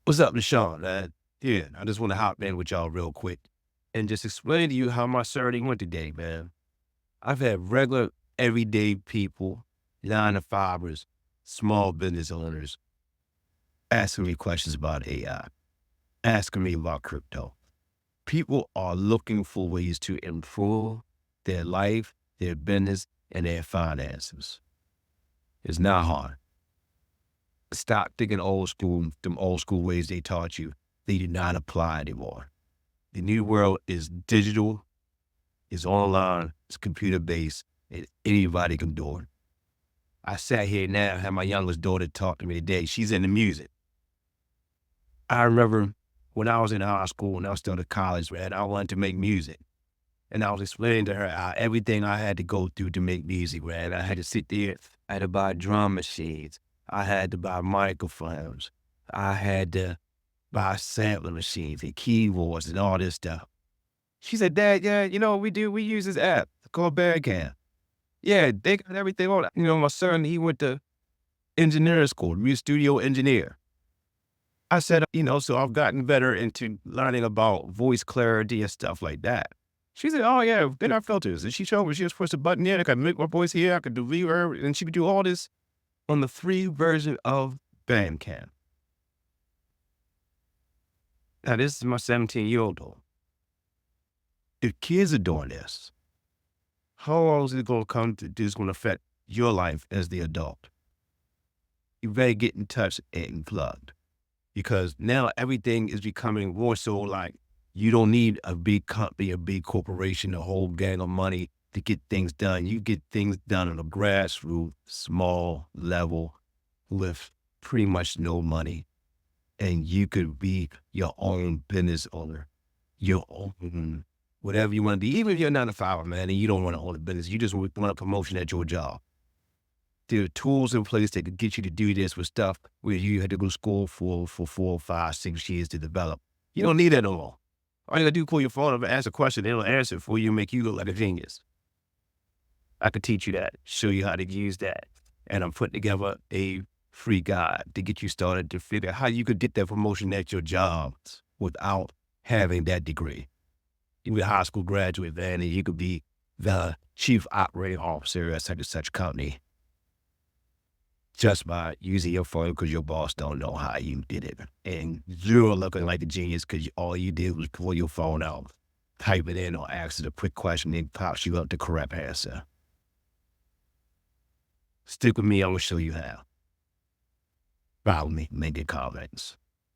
What's up, Deshaun, man? Yeah, I just want to hop in with y'all real quick and just explain to you how my Saturday went today, man. I've had regular, everyday people, 9 to 5ers, small business owners asking me questions about AI, asking me about crypto. People are looking for ways to improve their life, their business, and their finances. It's not hard. Stop thinking old school, them old school ways they taught you. They do not apply anymore. The new world is digital, it's online, it's computer based, and anybody can do it. I sat here now, had my youngest daughter talk to me today. She's into music. I remember when I was in high school and I was still in college, man, I wanted to make music. And I was explaining to her how everything I had to go through to make music, man. I had to sit there, I had to buy drum machines, I had to buy microphones, I had to buy sampling machines and keyboards and all this stuff. She said, "Dad, yeah, we use this app called Bandcamp. Yeah, they got everything on it." My son, he went to engineering school, to be a studio engineer. I said, so I've gotten better into learning about voice clarity and stuff like that. She said, "Oh yeah, then our filters." And she showed me, she just pushed a button here, I could make my voice here, I could do reverb, and she could do all this on the free version of Bandcamp. Now this is my 17-year-old though. If kids are doing this, how long is it going to come to this going to affect your life as the adult? You better get in touch and plugged because now everything is becoming more so like you don't need a big company, a big corporation, a whole gang of money to get things done. You get things done on a grassroots, small level with pretty much no money. And you could be your own business owner, your own whatever you want to be. Even if you're 9 to 5, man, and you don't want to own a business, you just want a promotion at your job. There are tools in place that could get you to do this with stuff where you had to go to school for 4, 5, 6 years to develop. You don't need that no more. All you gotta do is pull your phone up and ask a question, it'll answer it for you and make you look like a genius. I could teach you that, show you how to use that. And I'm putting together a free guide to get you started to figure out how you could get that promotion at your job without having that degree. You be a high school graduate, man, and you could be the chief operating officer at such and such company just by using your phone because your boss don't know how you did it. And you're looking like a genius because all you did was pull your phone out, type it in, or ask it a quick question, and it pops you up the correct answer. Stick with me, I'm going to show you how. Follow me, make your comments.